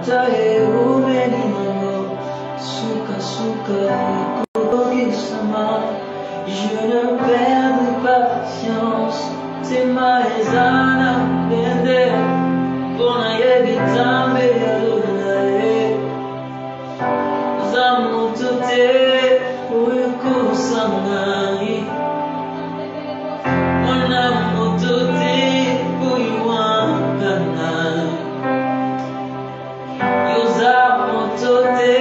Je ne perds patience, c'est ma ezana bende, bona yebitambe yalunae, zamutute uyukusangai, mwana mutute uyuanganai, yuzamutute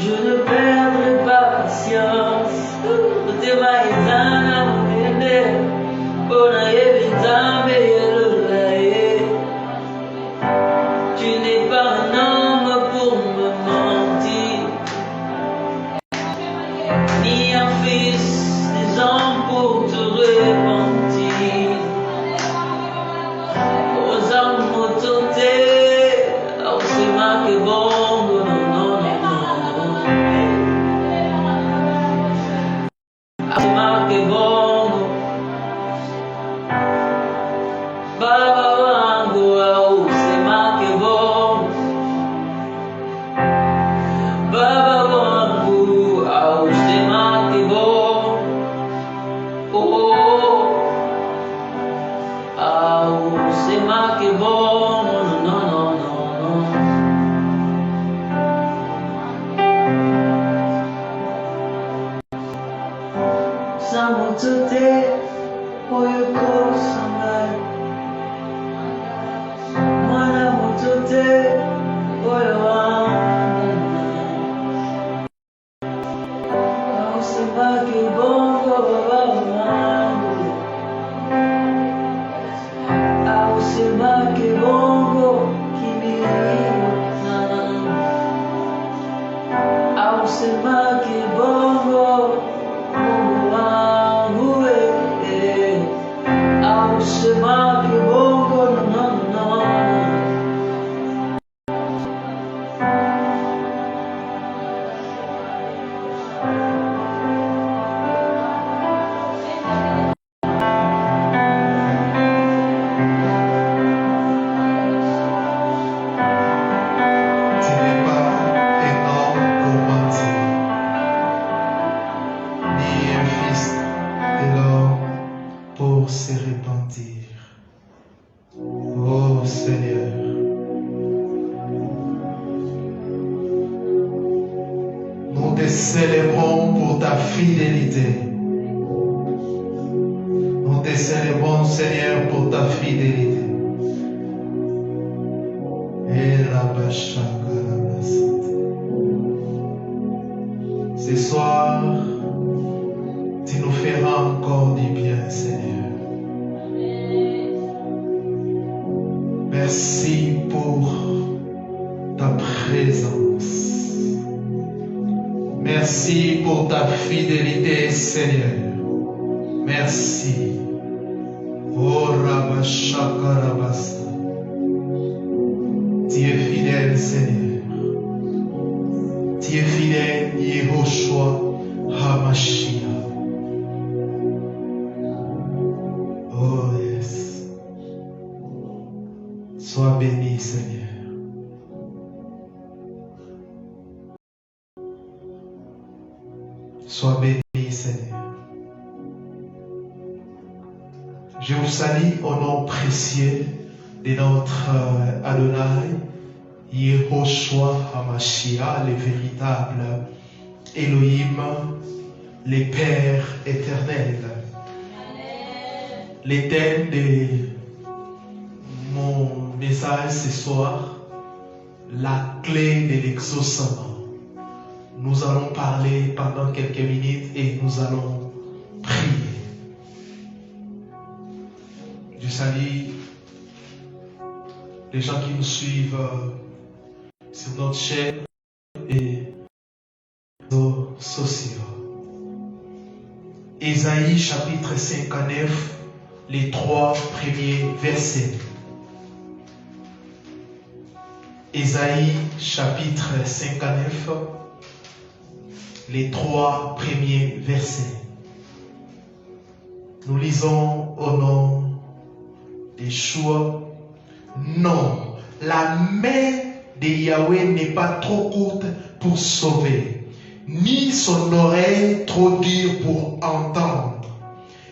je ne perdrai pas patience. Te maizana mende, bona yevitambe yelulae. Tu n'es pas un homme pour me mentir, ni un fils des hommes pour te repentir. Aux hommes mototés, au sema que bongo, non, non, non, non. Sema que bongo, baba wangu, au sema que bongo, baba wangu, au sema que bongo, oh, au sema que bongo, non, non, non, non. Samutute oyuko sangai, mwana mutute oyo wangu, ausemaki bongo baba wangu, ausemaki bongo kimbilio nangu, ausemaki bongo Mungu wangu ausemaki bongo no, no, no. Tu n'es pas un homme pour mentir, ni un fils de l'homme pour se repentir. Oh Seigneur, nous te célébrons pour ta fidélité. Nous te célébrons, Seigneur, pour ta fidélité. Et ce soir, tu nous feras encore du bien, Seigneur. Merci pour ta présence. Merci pour ta fidélité, Seigneur. Merci. Oh Rabashakarabasa. Tu es fidèle, Seigneur. Tu es fidèle, Yehoshua HaMashiach. Oh yes. Sois béni, Seigneur. Sois béni, Seigneur. Je vous salue au nom précieux de notre Adonai, Yehoshua HaMashiach, le véritable Elohim, le Père éternel. Le thème de mon message ce soir, la clé de l'exaucement. Nous allons parler pendant quelques minutes et nous allons prier. Je salue les gens qui nous suivent sur notre chaîne et réseaux sociaux. Ésaïe chapitre 59, les 3 premiers versets. Ésaïe chapitre 59, les 3 premiers versets. Nous lisons au nom d'Yeshua. Non, la main de Yahweh n'est pas trop courte pour sauver, ni son oreille trop dure pour entendre.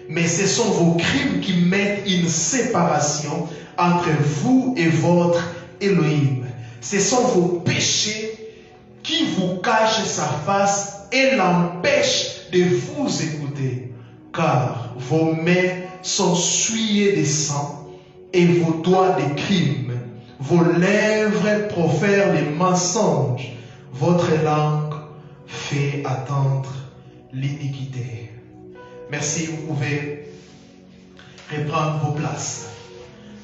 Mais ce sont vos crimes qui mettent une séparation entre vous et votre Elohim. Ce sont vos péchés qui vous cachent sa face et l'empêchent de vous écouter. Car vos mains sont souillées de sang et vos doigts de crime. Vos lèvres profèrent les mensonges. Votre langue fait attendre l'iniquité. Merci, vous pouvez reprendre vos places.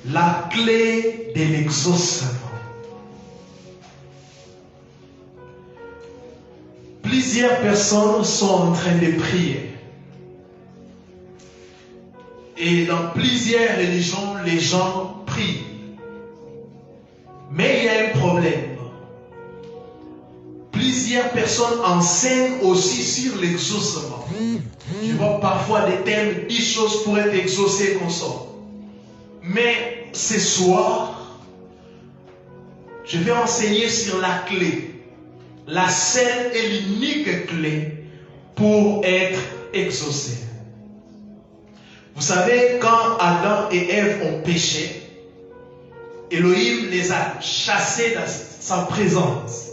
La clé de l'exaucement. Plusieurs personnes sont en train de prier. Et dans plusieurs religions, les gens prient. Mais il y a un problème. Plusieurs personnes enseignent aussi sur l'exaucement. Je vois parfois des thèmes, 10 choses pour être exaucées comme ça. Mais ce soir, je vais enseigner sur la clé. La seule et l'unique clé pour être exaucé. Vous savez, quand Adam et Ève ont péché, Elohim les a chassés dans sa présence.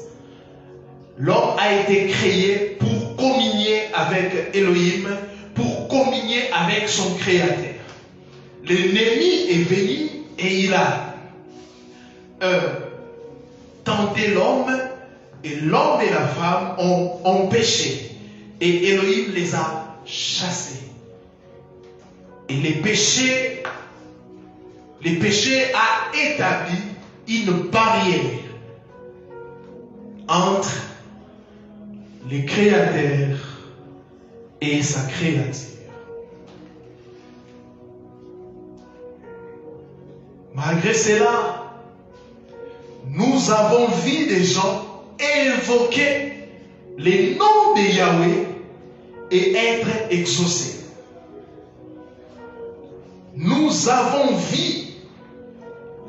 L'homme a été créé pour communier avec Elohim, pour communier avec son Créateur. L'ennemi est venu et il a tenté l'homme, et l'homme et la femme ont péché. Et Elohim les a chassés. Et les péchés a établi une barrière entre le Créateur et sa créature. Malgré cela, nous avons vu des gens invoquer les noms de Yahweh et être exaucés. Nous avons vu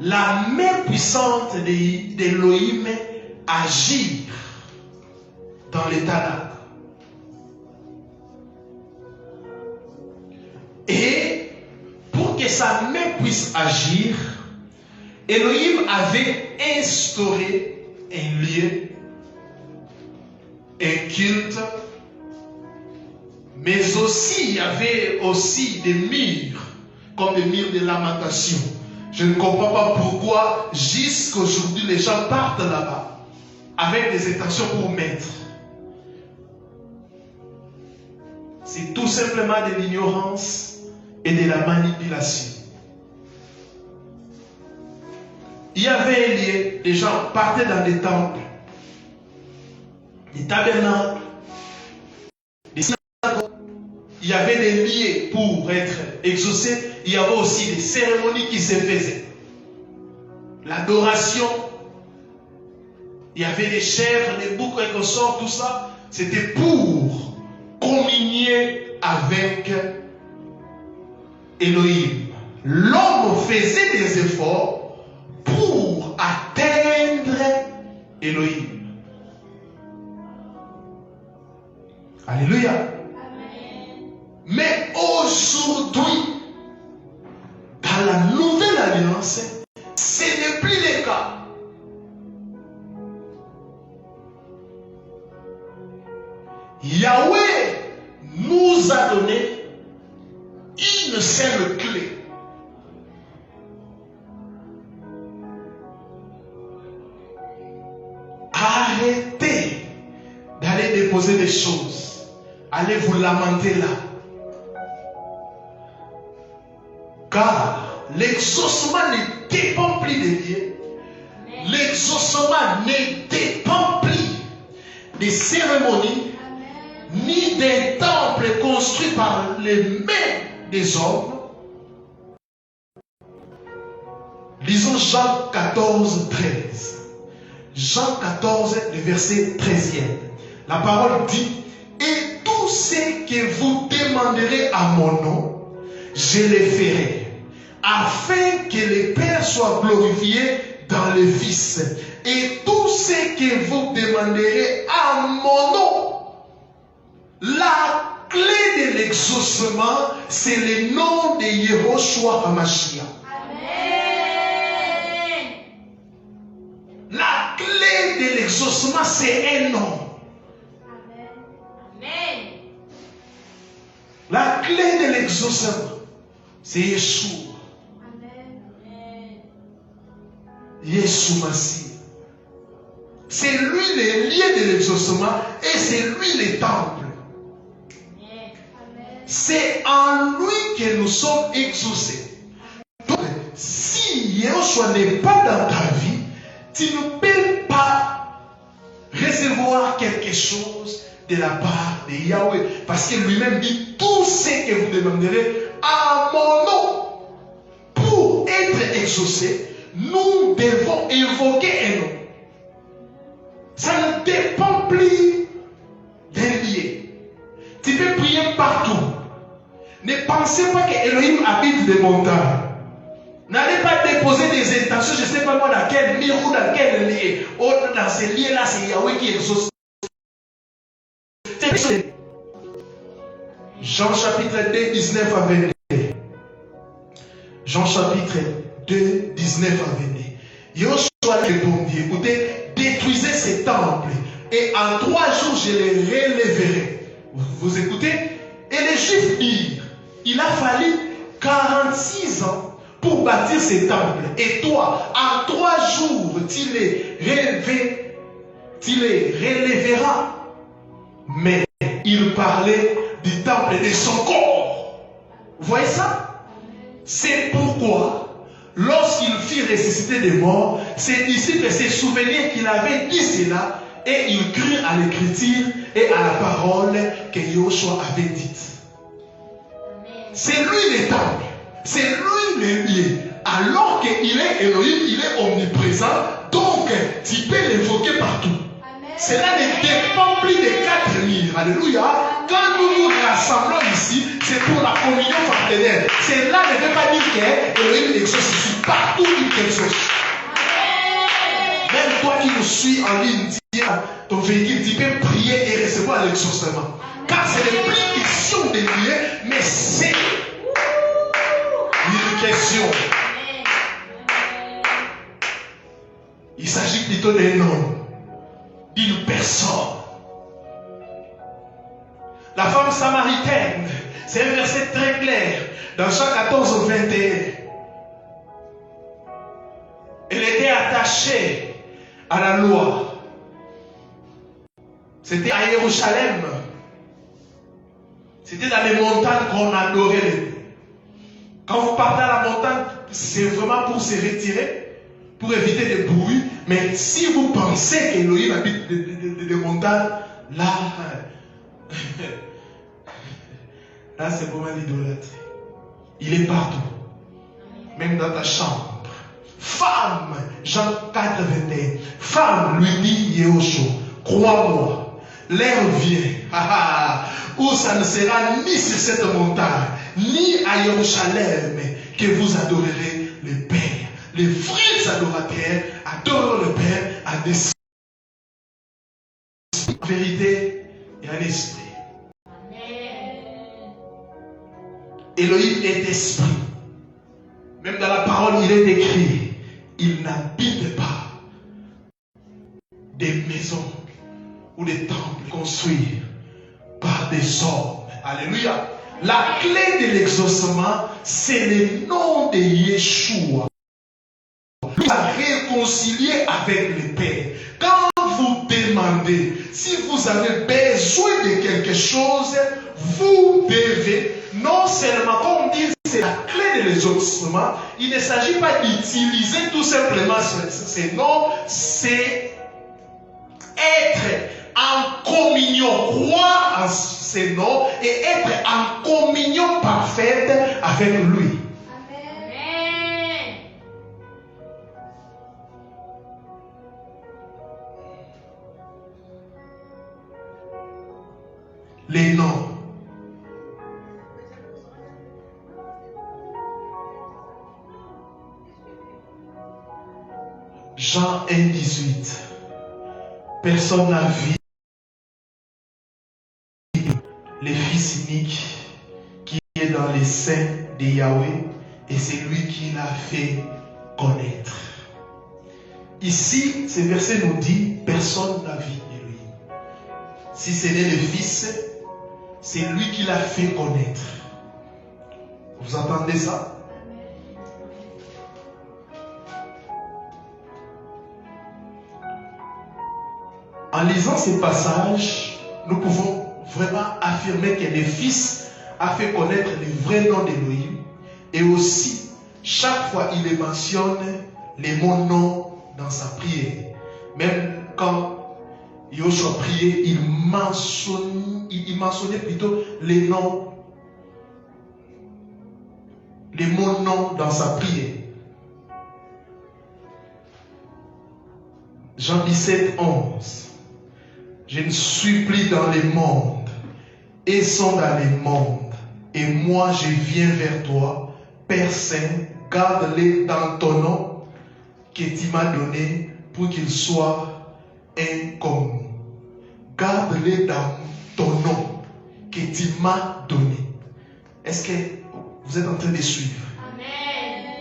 la main puissante d'Elohim agir dans les Tanakh. Et pour que sa main puisse agir, Elohim avait instauré un lieu, un culte, mais aussi il y avait aussi des murs, comme des murs de lamentation. Je ne comprends pas pourquoi jusqu'à aujourd'hui les gens partent là-bas avec des intentions pour mettre. C'est tout simplement de l'ignorance et de la manipulation. Il y avait un lieu, les gens partaient dans des temples, des tabernacles, des synagogues. Il y avait des lieux pour être exaucés. Il y avait aussi des cérémonies qui se faisaient. L'adoration. Il y avait des chèvres, des boucs et consorts, tout ça. C'était pour communier avec Elohim. L'homme faisait des efforts pour atteindre Elohim. Alléluia. Mais aujourd'hui, dans la nouvelle alliance, ce n'est plus le cas. Yahweh nous a donné une seule clé. Arrêtez d'aller déposer des choses. Allez vous lamenter là. Car l'exaucement ne dépend plus des lieux. L'exaucement ne dépend plus des cérémonies, ni des temples construits par les mains des hommes. Lisons Jean 14, 13. Jean 14, le verset 13e. La parole dit, et tout ce que vous demanderez à mon nom, je le ferai, afin que le Père soit glorifié dans le Fils. Et tout ce que vous demanderez à mon nom, la clé de l'exaucement, c'est le nom de Yehoshua HaMashiach. La clé de l'exaucement, c'est un nom. Amen. La clé de l'exaucement, c'est Yeshua. Amen. Yeshua Mashiach. C'est lui le lieu de l'exaucement et c'est lui le temple. C'est en lui que nous sommes exaucés. Donc, si Yehoshua n'est pas dans ta vie, tu ne peux pas recevoir quelque chose de la part de Yahweh. Parce que lui-même dit, tout ce que vous demanderez à mon nom, pour être exaucé, nous devons invoquer un nom. Ça ne dépend plus d'un lieu. Tu peux prier partout. Ne pensez pas que Elohim habite des montagnes. N'allez pas déposer des intentions, je ne sais pas moi dans quel lieu ou dans quel lieu. Oh, dans ces lieux-là, c'est Yahweh qui exauce. Jean chapitre 2, 19 à 22. Jean chapitre 2, 19 à 22. Yoshua répondit, écoutez, détruisez ces temples et en 3 jours je les relèverai. Vous écoutez? Et les Juifs dirent, il a fallu 46 ans pour bâtir ces temples. Et toi, en 3 jours, tu les relèveras. Mais il parlait du temple de son corps. Vous voyez ça? C'est pourquoi, lorsqu'il fit ressusciter des morts, ses disciples se souvenaient qu'il avait dit cela et ils crurent à l'écriture et à la parole que Yoshua avait dite. C'est lui le temple. C'est lui le lieu. Alors qu'il est Elohim, il est omniprésent. Donc, tu peux l'évoquer partout. Cela ne dépend plus des 4 murs. Alléluia. Quand nous nous rassemblons ici, c'est pour la communion fraternelle. Cela ne veut pas dire qu'Elohim exauce ici. Partout il exauce. Même toi qui nous suis en ligne, ton véhicule, tu peux prier et recevoir l'exaucement. Car ce n'est plus question de lieu, mais c'est une question. Il s'agit plutôt d'un homme, d'une personne. La femme samaritaine, c'est un verset très clair dans Jean 14 au 21. Elle était attachée à la loi. C'était à Jérusalem. C'était dans les montagnes qu'on adorait les dieux. Quand vous partez à la montagne, c'est vraiment pour se retirer, pour éviter des bruits. Mais si vous pensez qu'Elohim habite des montagnes, là, là c'est vraiment l'idolâtrie. Il est partout. Même dans ta chambre. Femme, Jean 4, 21. Femme, lui dit Yehoshua, crois-moi, l'heure vient où ça ne sera ni sur cette montagne, ni à Jérusalem que vous adorerez le Père. Les vrais adorateurs adorent le Père à des en vérité et en esprit. Elohim est esprit. Même dans la parole, il est écrit, il n'habite pas des maisons ou des temples construits par des hommes. Alléluia. La clé de l'exaucement, c'est le nom de Yeshua. Il a réconcilié avec le Père. Quand vous demandez, si vous avez besoin de quelque chose, vous devez, non seulement, comme on dit, c'est la clé de l'exaucement, il ne s'agit pas d'utiliser tout simplement ce nom, c'est être en communion, croire en ces noms et être en communion parfaite avec lui. Amen. Les noms. Jean 1,18. Personne n'a vu le Fils unique qui est dans les seins de Yahweh et c'est lui qui l'a fait connaître. Ici, ce verset nous dit personne n'a vu de lui. Si ce n'est le Fils, c'est lui qui l'a fait connaître. Vous entendez ça? En lisant ces passages, nous pouvons vraiment affirmer que le Fils a fait connaître le vrai nom d'Élohim et aussi, chaque fois il les mentionne les mots nom dans sa prière. Même quand Yoshua priait, il mentionnait plutôt les noms, les mots nom dans sa prière. Jean 17, 11. Je ne suis plus dans le monde, et sont dans le monde. Et moi, je viens vers toi, Père Saint, garde-les dans ton nom que tu m'as donné pour qu'ils soient un comme nous. Garde-les dans ton nom que tu m'as donné. Est-ce que vous êtes en train de suivre?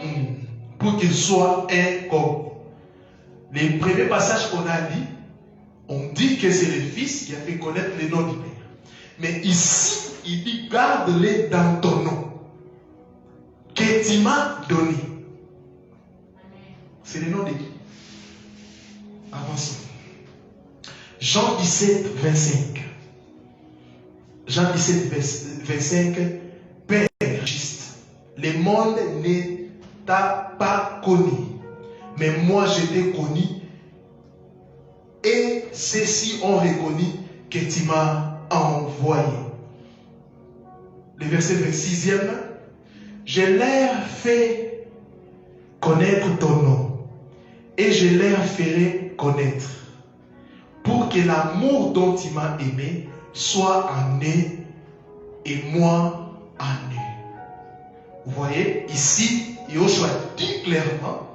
Amen. Pour qu'ils soient un comme. Les premiers passages qu'on a lus, on dit que c'est le Fils qui a fait connaître le nom du Père. Mais ici, il dit garde-les dans ton nom que tu m'as donné. C'est le nom de qui? Avançons. Jean 17, 25. Jean 17, 25. Père juste, le monde ne t'a pas connu, mais moi je t'ai connu. Et ceux-ci ont reconnu que tu m'as envoyé. Le verset 26e. Je leur fais connaître ton nom et je leur ferai connaître pour que l'amour dont tu m'as aimé soit en eux et moi en eux. Vous voyez, ici, Yoshua dit clairement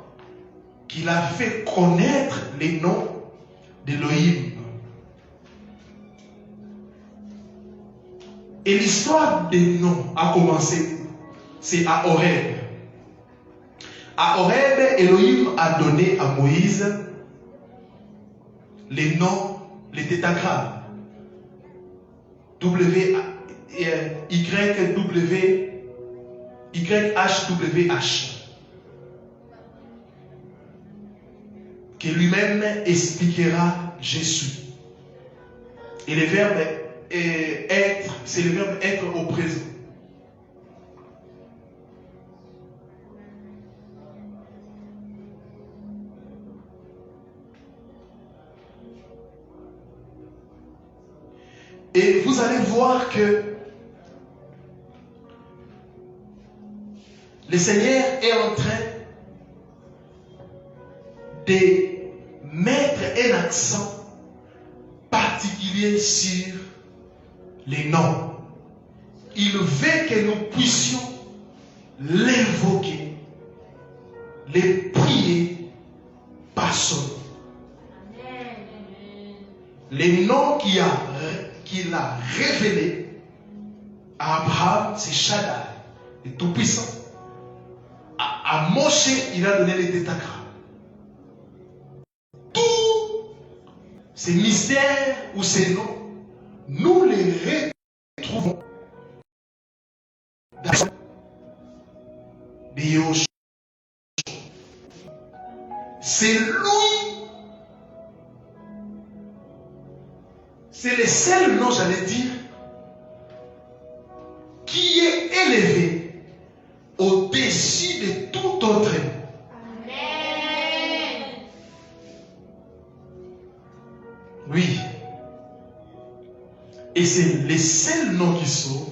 qu'il a fait connaître les noms d'Élohim. Et l'histoire des noms a commencé. C'est à Horeb. À Horeb, Elohim a donné à Moïse les noms, les tétragrammes. YHWH. Que lui-même expliquera Jésus. Et le verbe être, c'est le verbe être au présent. Et vous allez voir que le Seigneur est en train de mettre un accent particulier sur les noms. Il veut que nous puissions l'invoquer, les prier par son nom. Les noms qu'il a révélés à Abraham, c'est Shaddai, le Tout-Puissant. À À Moshe, il a donné les tétagrammes. Tous ces mystères ou ces noms, nous les retrouvons dans Yahushua. C'est lui, c'est le seul nom, j'allais dire, qui est élevé au-dessus de tout autre nom. Amen. Oui. Et c'est le seul nom qui sauve.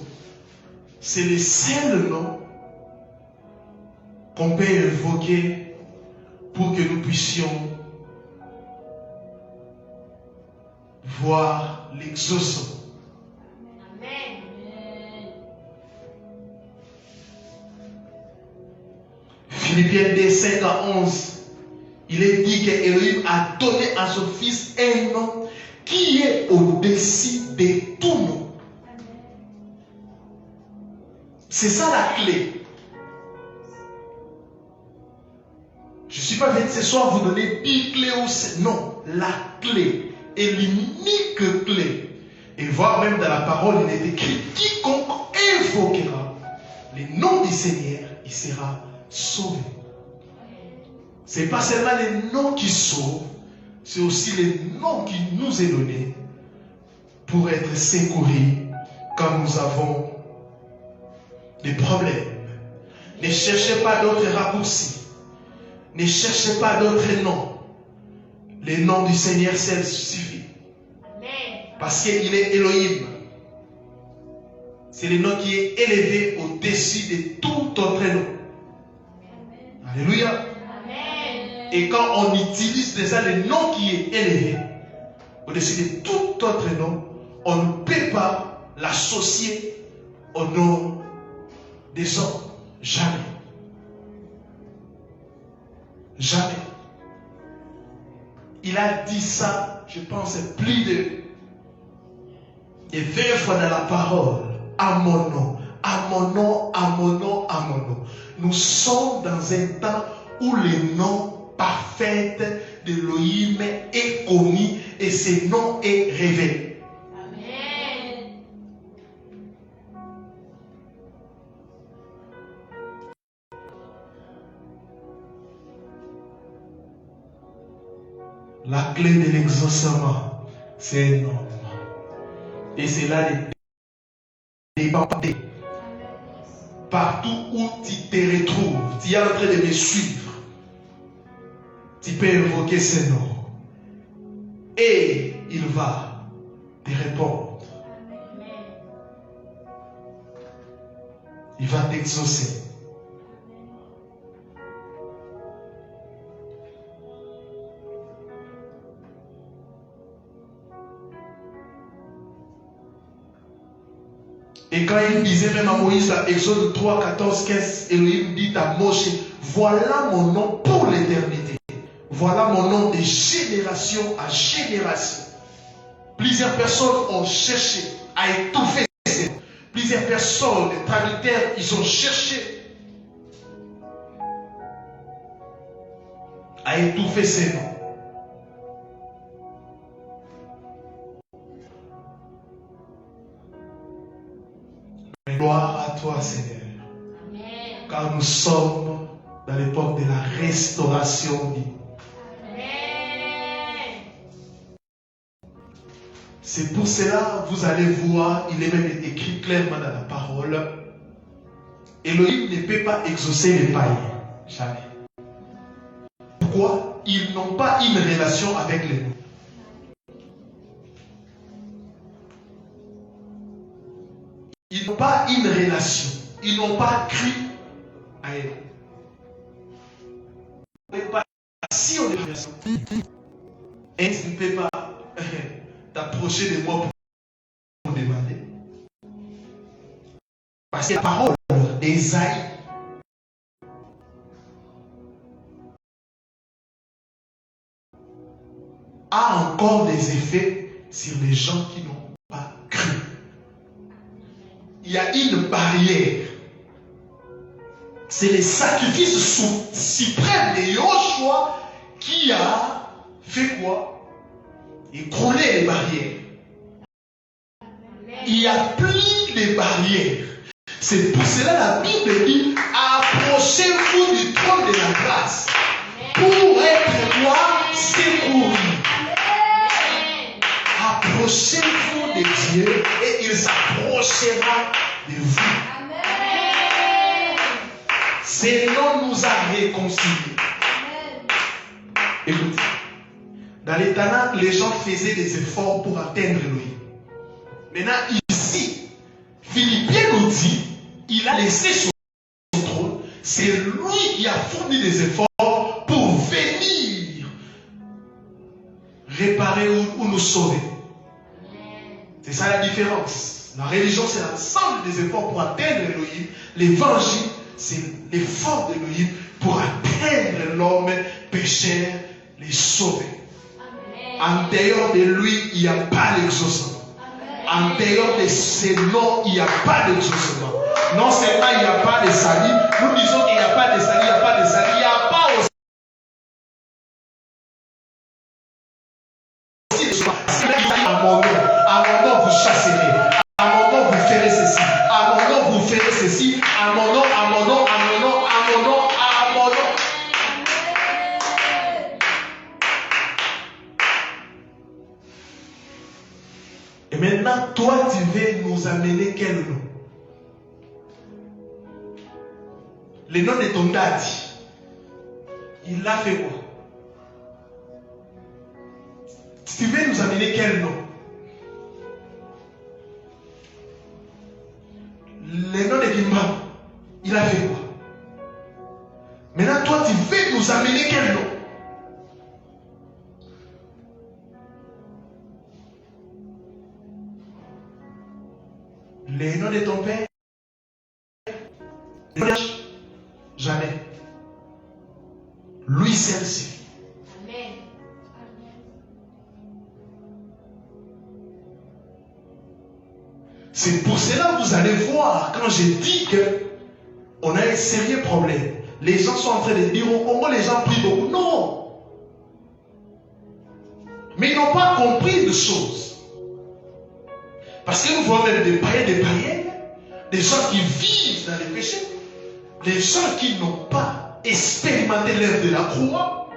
C'est le seul nom qu'on peut évoquer pour que nous puissions voir l'exaucement. Amen. Philippiens 2, 5 à 11, il est dit que Elohim a donné à son fils un nom qui est au-dessus de tout nom. C'est ça la clé. Je ne suis pas venu ce soir vous donner 10 clés ou non, la clé est l'unique clé. Et voir même dans la parole, il est écrit quiconque invoquera le nom du Seigneur, il sera sauvé. Ce n'est pas seulement les noms qui sauvent, c'est aussi les noms qui nous est donné pour être secourus quand nous avons des problèmes. Ne cherchez pas d'autres raccourcis. Ne cherchez pas d'autres noms. Le nom du Seigneur seul suffit. Amen. Parce qu'il est Elohim. C'est le nom qui est élevé au-dessus de tout autre nom. Alléluia. Amen. Et quand on utilise déjà le nom qui est élevé au-dessus de tout autre nom, on ne peut pas l'associer au nom des hommes. Jamais. Jamais. Il a dit ça, je pense, plus de 20 fois dans la parole. À mon nom, à mon nom, à mon nom, à mon nom. Nous sommes dans un temps où le nom parfait d'Elohim est connu et ce nom est révélé. Amen. La clé de l'exaucement, c'est un nom. Et c'est là les débats. Partout où tu te retrouves, tu es en train de me suivre. Tu peux évoquer ce nom. Et il va te répondre. Il va t'exaucer. Et quand il disait même à Moïse, à Exode 3, 14, 15, Elohim dit à Moshe, voilà mon nom pour l'éternité. Voilà mon nom de génération à génération. Plusieurs personnes ont cherché à étouffer ces noms. Plusieurs personnes, les traducteurs, ils ont cherché à étouffer ces noms. Gloire à toi, Seigneur. Amen. Car nous sommes dans l'époque de la restauration divine. Amen. C'est pour cela, vous allez voir, il est même écrit clairement dans la parole, Elohim ne peut pas exaucer les païens. Jamais. Pourquoi? Ils n'ont pas une relation avec les noms. Ils n'ont pas une relation. Ils n'ont pas cru à elle. Si on est en relation, et tu ne peux pas t'approcher de moi pour demander. Parce que la parole d'Ésaïe a encore des effets sur les gens qui n'ont pas cru. Il y a une barrière C'est le sacrifice suprême de Yoshua qui a fait quoi? Écrouler les barrières. Il n'y a plus de barrières. C'est pour cela la Bible dit approchez-vous du trône de la grâce pour être quoi? Secouru. Approchez-vous de Dieu et il s'approchera de vous. Seigneur nous a réconciliés. Écoutez, dans les Tanakh, les gens faisaient des efforts pour atteindre Elohim. Maintenant, ici, Philippiens nous dit, il a laissé son trône, c'est lui qui a fourni des efforts pour venir réparer ou nous sauver. C'est ça la différence. La religion, c'est l'ensemble des efforts pour atteindre Elohim. L'évangile, c'est l'effort d'Elohim pour atteindre l'homme pécheur, les sauver. En dehors de lui, il n'y a pas d'exaucement. En dehors de ces noms, il n'y a pas d'exaucement. Non seulement il n'y a pas de salut, nous disons qu'il n'y a pas de salut, il n'y a pas de salut, il n'y a pas aussi. À mon nom, vous chasserez. À mon nom, vous ferez ceci. À mon nom, vous ferez ceci. À mon nom, à mon nom, à mon nom, à mon nom, à mon nom. Et maintenant, toi, tu veux nous amener quel nom? Le nom de ton daddy. Il a fait quoi? Tu veux nous amener quel nom? Le nom de Kimba. Il a fait quoi? Maintenant, toi, tu veux nous amener quel nom? Le nom de ton père? Jamais. Lui seul suffit. Amen. C'est pour cela que vous allez voir, quand j'ai dit qu'on a un sérieux problème, les gens sont en train de dire au Congo, les gens prient beaucoup. Non. Mais ils n'ont pas compris de choses. Parce que nous voyons même des païens, des gens qui vivent dans les péchés, des gens qui n'ont pas expérimenté l'œuvre de la croix,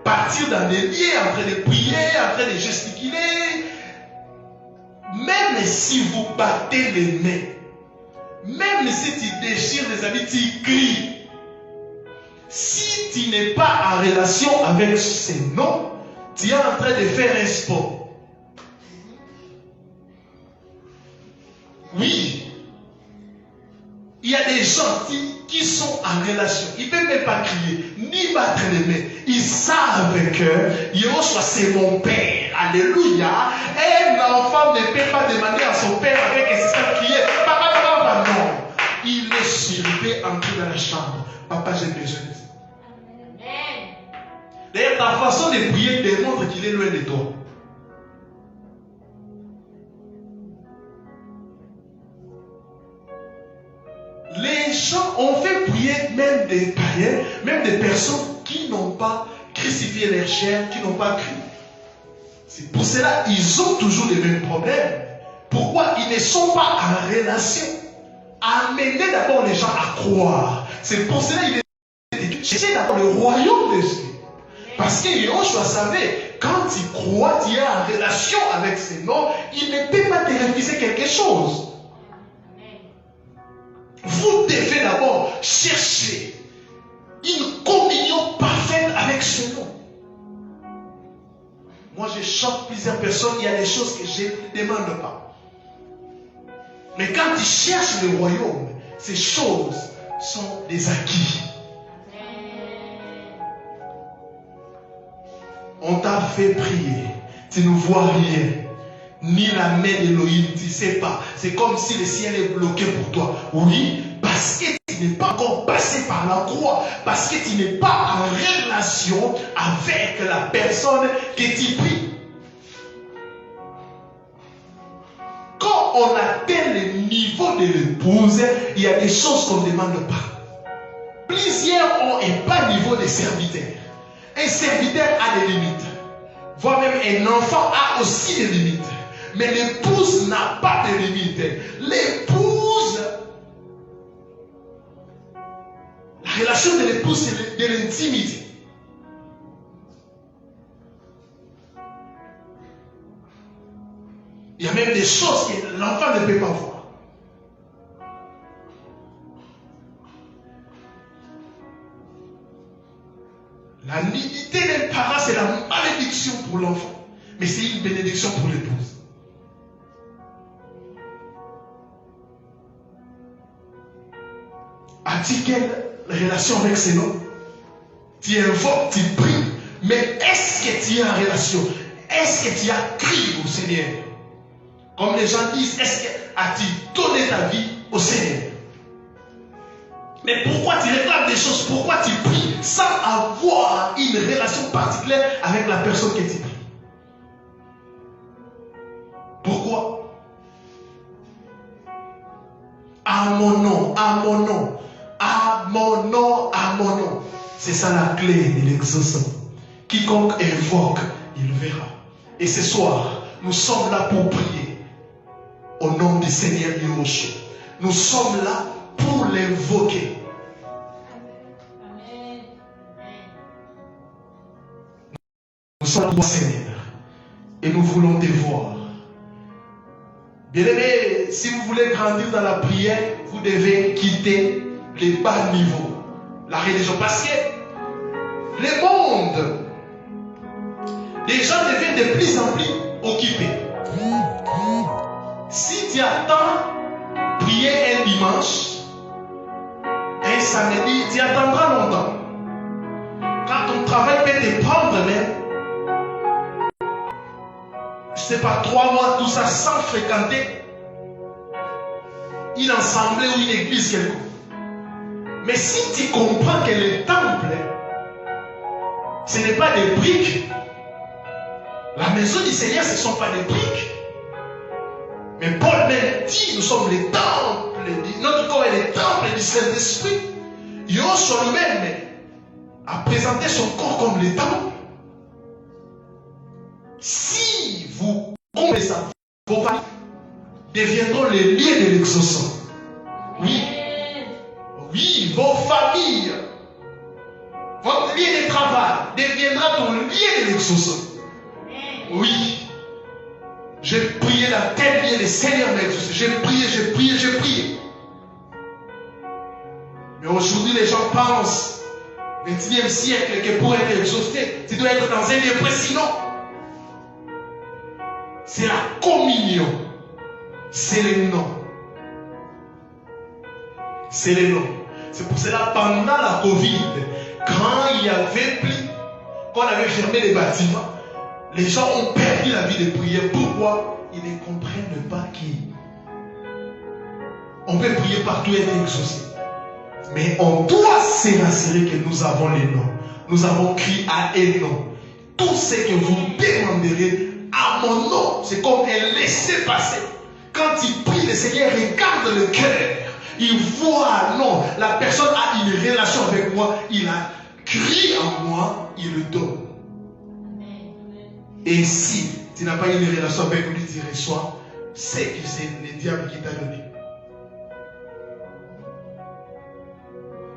partir dans des lieux en train de prier, en train de gesticuler. Même si vous battez les mains, même si tu déchires les habits, tu cries. Si tu n'es pas en relation avec ces noms, tu es en train de faire un sport. Oui, il y a des gens qui sont en relation. Ils ne peuvent même pas crier, ni battre les mains. Ils savent que Yoshua, c'est mon père. Alléluia. Un enfant ne peut pas demander à son père avec un système crier, papa, papa, papa. Non. Il est surveillé, entré dans la chambre. Papa, j'ai besoin de ça. Amen. D'ailleurs, ta façon de prier démontre qu'il est loin de toi. Les gens ont fait prier même des païens, même des personnes qui n'ont pas crucifié leur chair, qui n'ont pas cru. C'est pour cela qu'ils ont toujours les mêmes problèmes. Pourquoi? Ils ne sont pas en relation. Amenez d'abord les gens à croire. C'est pour cela qu'il est chercher d'abord le royaume de Dieu. Parce que Yoshua savait, quand tu crois, tu es en relation avec ces noms, il ne peut pas te refuser quelque chose. Vous devez d'abord chercher une communion parfaite avec ce nom. Moi, je chante plusieurs personnes, il y a des choses que je ne demande pas. Mais quand tu cherches le royaume, ces choses sont des acquis. On t'a fait prier, tu ne vois rien. Ni la main d'Élohim, tu ne sais pas. C'est comme si le ciel est bloqué pour toi. Oui, parce que tu n'es pas encore passé par la croix. Parce que tu n'es pas en relation avec la personne que tu pries. Quand on atteint le niveau de l'épouse, il y a des choses qu'on ne demande pas. Plusieurs ont un bas niveau de serviteur. Un serviteur a des limites. Voire même un enfant a aussi des limites. Mais l'épouse n'a pas de limites. L'épouse, la relation de l'épouse, c'est de l'intimité. Il y a même des choses que l'enfant ne peut pas voir. La nudité d'un parent, c'est la malédiction pour l'enfant. Mais c'est une bénédiction pour l'épouse. As-tu quelle relation avec ces noms? Tu invoques, tu pries. Mais est-ce que tu as une relation? Est-ce que tu as crié au Seigneur? Comme les gens disent, est-ce que as-tu donné ta vie au Seigneur? Mais pourquoi tu réclames des choses? Pourquoi tu pries sans avoir une relation particulière avec la personne que tu pries? Pourquoi? À mon nom, à mon nom, à mon nom, à mon nom. C'est ça la clé de l'exaucement. Quiconque invoque, il verra. Et ce soir, nous sommes là pour prier au nom du Seigneur Yahushua. Nous sommes là pour l'invoquer. Nous sommes là, Seigneur, et nous voulons te voir. Bien-aimés, si vous voulez grandir dans la prière, vous devez quitter les bas niveaux, la religion. Parce que le monde, les gens deviennent de plus en plus occupés. Si tu attends prier un dimanche, un samedi, tu attendras longtemps. Quand ton travail peut te prendre même, je ne sais pas, 3 mois, tout ça, sans fréquenter une assemblée ou une église quelconque. Mais si tu comprends que le temple, ce n'est pas des briques, la maison du Seigneur, ce ne sont pas des briques. Mais Paul même dit, nous sommes les temples, notre corps est le temple du Saint-Esprit. Yoshua lui-même a présenté son corps comme le temple. Si vous comprenez ça, vos familles deviendront les lieux de l'exaucement. Oui. Oui, vos familles, votre lieu de travail deviendra ton lieu de l'exaucement. Oui. J'ai prié dans tel lieu, le Seigneur m'a exaucé. J'ai prié, j'ai prié, j'ai prié. Mais aujourd'hui, les gens pensent, 21e siècle, que pour être exaucé, tu dois être dans un lieu précis. Non. C'est la communion. C'est le nom. C'est le nom. C'est pour cela, pendant la Covid, quand il y avait plus, quand on avait fermé les bâtiments, les gens ont perdu la vie de prière. Pourquoi? Ils ne comprennent pas qu'on peut prier partout et être exaucé. Mais on doit s'assurer que nous avons les noms. Nous avons crié à un nom. Tout ce que vous demanderez à mon nom, c'est comme un laisser-passer. Quand il prie, le Seigneur regarde le cœur. Il voit, non, la personne a une relation avec moi. Il a crié en moi, il le donne. Et si tu n'as pas une relation avec lui, tu reçois, c'est que c'est le diable qui t'a donné.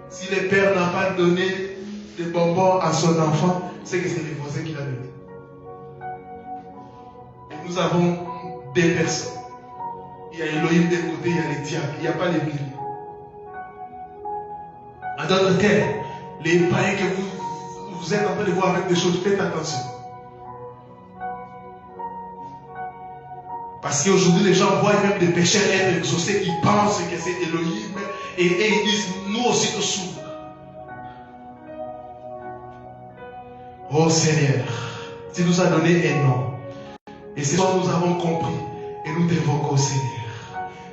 Si le père n'a pas donné de bonbons à son enfant, c'est que c'est le voisin qui l'a donné. Et nous avons deux personnes. Il y a Elohim d'un côté, il y a le diable. Il n'y a pas les milieux. En d'autres termes, les païens que vous êtes en train de voir avec des choses, faites attention. Parce qu'aujourd'hui, les gens voient même des pécheurs être exaucés, ils pensent que c'est Elohim, et ils disent, nous aussi nous souffrons. Oh Seigneur, tu nous as donné un nom. Et c'est ce que nous avons compris. Et nous t'évoquons, Seigneur.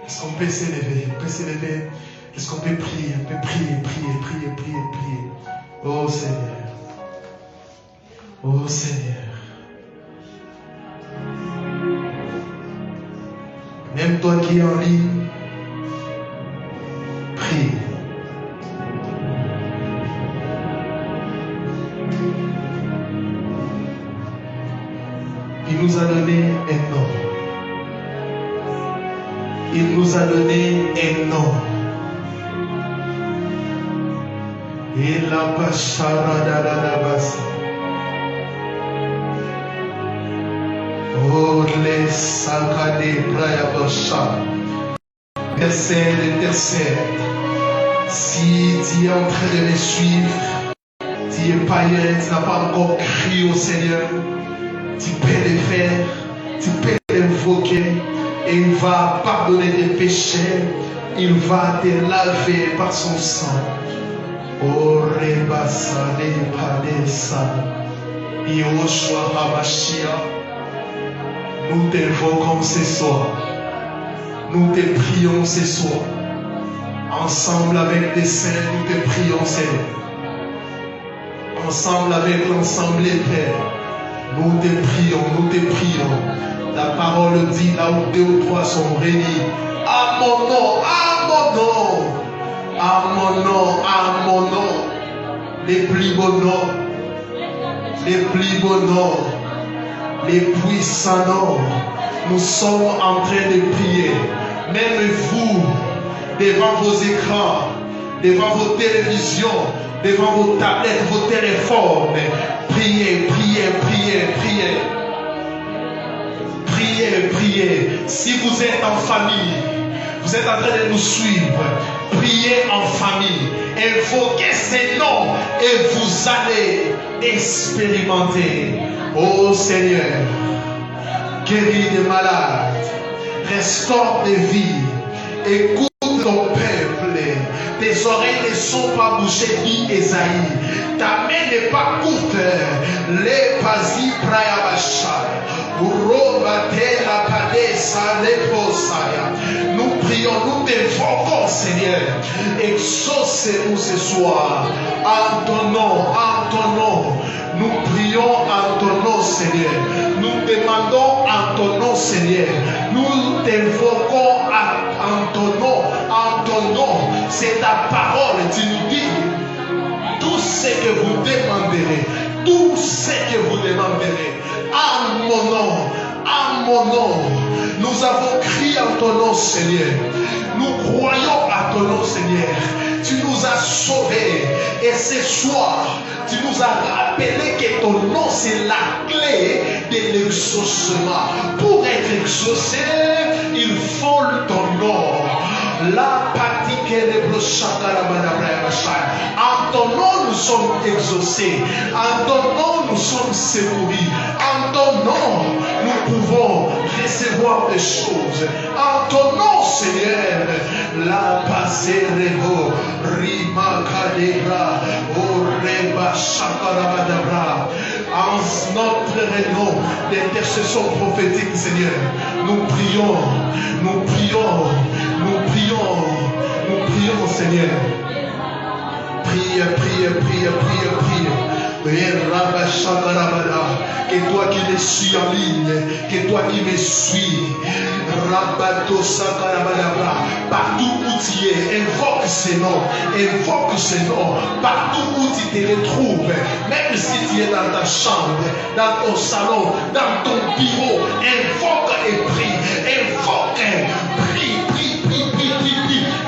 Est-ce qu'on peut s'élever? On peut s'élever. Est-ce qu'on peut prier? On peut prier, prier, prier, prier, prier. Oh Seigneur. Oh Seigneur. Même toi qui es en ligne, prie. Il nous a donné un nom. Il nous a donné un nom. Et la basa. Oh, les sakade brayabasha. Intercède. Si tu es en train de me suivre, tu es païen, tu n'as pas encore crié au Seigneur, tu peux le faire, tu peux l'invoquer, et il va pardonner tes péchés, il va te laver par son sang. Oh, Rebasa, Repadesa, Yoshua Hamashia, nous t'invoquons ce soir, nous te prions ce soir. Ensemble avec les saints, nous te prions, Seigneur. Ensemble avec l'ensemble des pères, nous te prions, nous te prions. La parole dit là où 2 ou 3 sont réunis. À mon nom, à mon nom, à mon nom, à mon nom. Les plus beaux noms, les plus beaux noms, les puissants noms. Nous sommes en train de prier. Même vous, devant vos écrans, devant vos télévisions, devant vos tablettes, vos téléphones, priez, priez, priez, priez. Priez, priez. Si vous êtes en famille, vous êtes en train de nous suivre, priez en famille. Invoquez ces noms et vous allez expérimenter. Oh Seigneur, guéris des malades, restaure des vies, écoute ton peuple, tes oreilles ne sont pas bouchées, dit Esaïe, ta main n'est pas courte, les pasi prayabasha, nous prions, nous t'invoquons Seigneur, exauce-nous ce soir, en ton nom, nous prions en ton nom Seigneur, nous demandons en ton nom Seigneur, nous t'invoquons en ton nom, c'est ta parole, tu nous dis, tout ce que vous demanderez, en mon nom, nous avons crié en ton nom Seigneur, nous croyons à ton nom Seigneur, tu nous as sauvés et ce soir, tu nous as rappelé que ton nom c'est la clé de l'exaucement. Pour être exaucé, il faut ton nom. La partie que les en ton nom nous sommes exaucés, en ton nom nous sommes secourus, en ton nom nous pouvons recevoir des choses, en ton nom Seigneur. La passé rebo rima kadebra oreba shakarabadabra. En notre nom d'intercession prophétique Seigneur, nous prions Seigneur. Prie. Que toi qui me suis en ligne, que toi qui me suis, partout où tu es, invoque ces noms, partout où tu te retrouves, même si tu es dans ta chambre, dans ton salon, dans ton bureau, invoque et prie,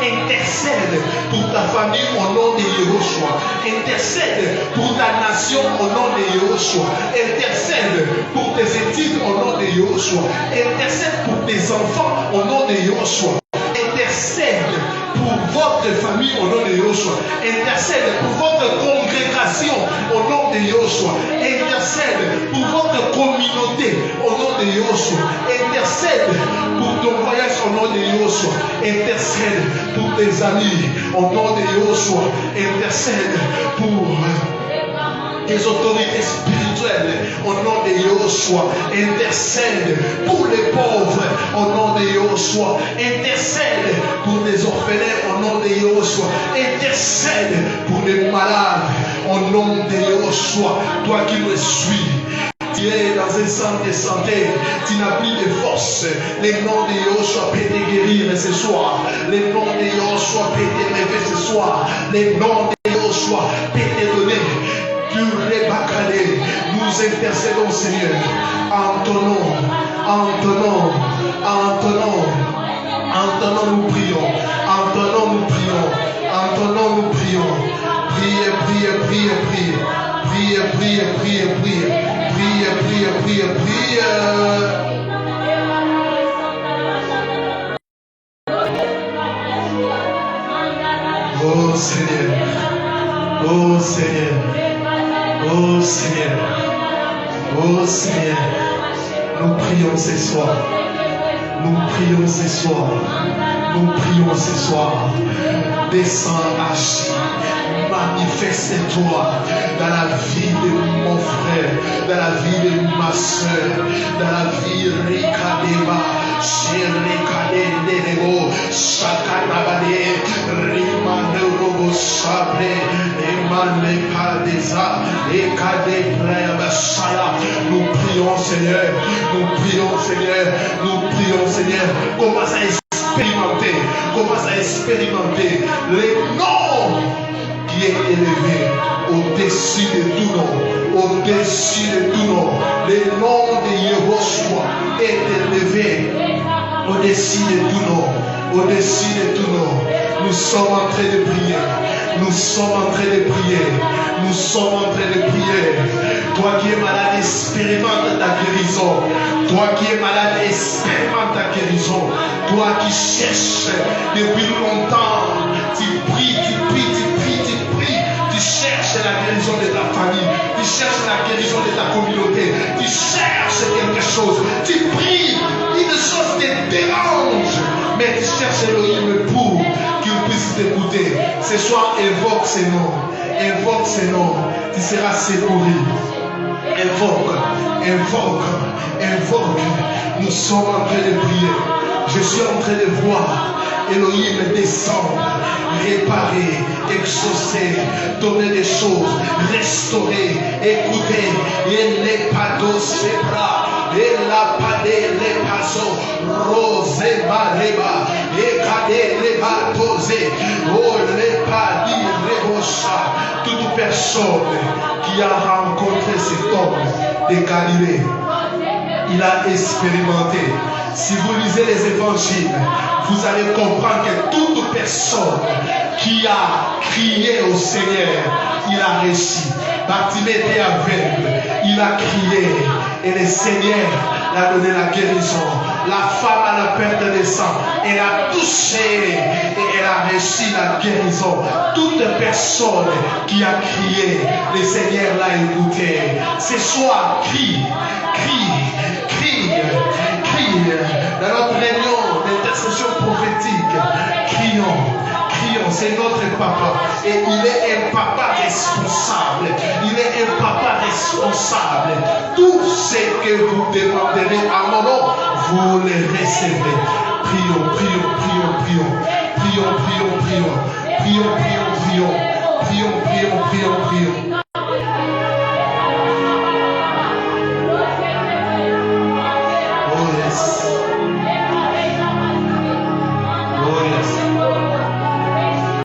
intercède pour ta famille au nom de Yehoshua, intercède pour ta nation au nom de Yehoshua, intercède pour tes études au nom de Yehoshua, intercède pour tes enfants au nom de Yehoshua, intercède pour votre famille au nom de Yehoshua, intercède pour votre congrégation au nom de Yehoshua, intercède pour votre communauté au nom de Yehoshua, intercède pour ton voyage au nom de Yehoshua, intercède pour tes amis au nom de Yehoshua, intercède pour tes autorités spirituelles au nom de Yehoshua, intercède pour les pauvres au nom de Yehoshua, intercède pour les orphelins au nom de Yehoshua, intercède pour les malades au nom de Yehoshua. Toi qui me suis, tu es dans un centre de santé, tu n'as plus de force. Le nom de Yehoshua peut te guérir ce soir. Le nom de Yehoshua peut te lever ce soir. Le nom de Yehoshua peut te donner. Nous Nous intercédons, Seigneur, en ton nom, en ton nom, en ton nom. En ton nom nous prions, en ton nom nous prions, en ton nom nous prions. Priez, priez, priez, priez. Priez, priez, priez, priez. Priez, priez, priez, priez. Oh Seigneur, oh Seigneur, oh Seigneur, oh Seigneur, nous prions ce soir, nous prions ce soir, nous prions ce soir, descends, agis, manifeste-toi dans la vie de mon frère, dans la vie de ma soeur, dans la vie de Rikadeva, Shirikadeva, Shakanabade, Rimanerobo Sabre, Emanekadeza, Ekadebreabasaya. Nous prions, Seigneur, nous prions, Seigneur, nous prions, Seigneur. Commence à expérimenter, commence à expérimenter les noms qui est élevé au-dessus de tout nom, au-dessus de tout nom. Le nom de Yehoshua est élevé au-dessus de tout nom, au-dessus de tout nom. Nous sommes en train de prier, nous sommes en train de prier, nous sommes en train de prier. Toi qui es malade, expérimente ta guérison. Toi qui es malade, expérimente ta guérison. Toi qui cherches depuis longtemps, tu pries, tu pries, tu pries, tu pries. Tu cherches la guérison de ta famille, tu cherches la guérison de ta communauté, tu cherches quelque chose, tu pries, une chose te dérange, mais tu cherches Elohim pour qu'il puisse t'écouter. Ce soir, invoque ces noms, invoque ces noms, tu seras secouru. Invoque, invoque, invoque. Nous sommes en train de prier. Je suis en train de voir Elohim descendre, réparer, exaucer, donner des choses, restaurer, écouter. Et les pados sebra, et la padé les pasos, rose bareba, et cadé les batosé, oh les padis rebocha. Toute personne qui a rencontré cet homme de Galilée, il a expérimenté. Si vous lisez les évangiles, vous allez comprendre que toute personne qui a crié au Seigneur, il a réussi. Bartimée était aveugle, il a crié et le Seigneur l'a donné la guérison. La femme à la perte de sang, elle a touché et elle a reçu la guérison. Toute personne qui a crié, le Seigneur l'a écouté. Ce soir, crie, crie, crie, crie. Dans notre réunion d'intercession prophétique, crions. C'est notre papa et il est un papa responsable. Il est un papa responsable. Tout ce que vous demanderez à mon nom, vous le recevez. Prions, prions, prions, prions. Prions, prions, prions. Prions, prions, prions. Prions, prions, prions, prions.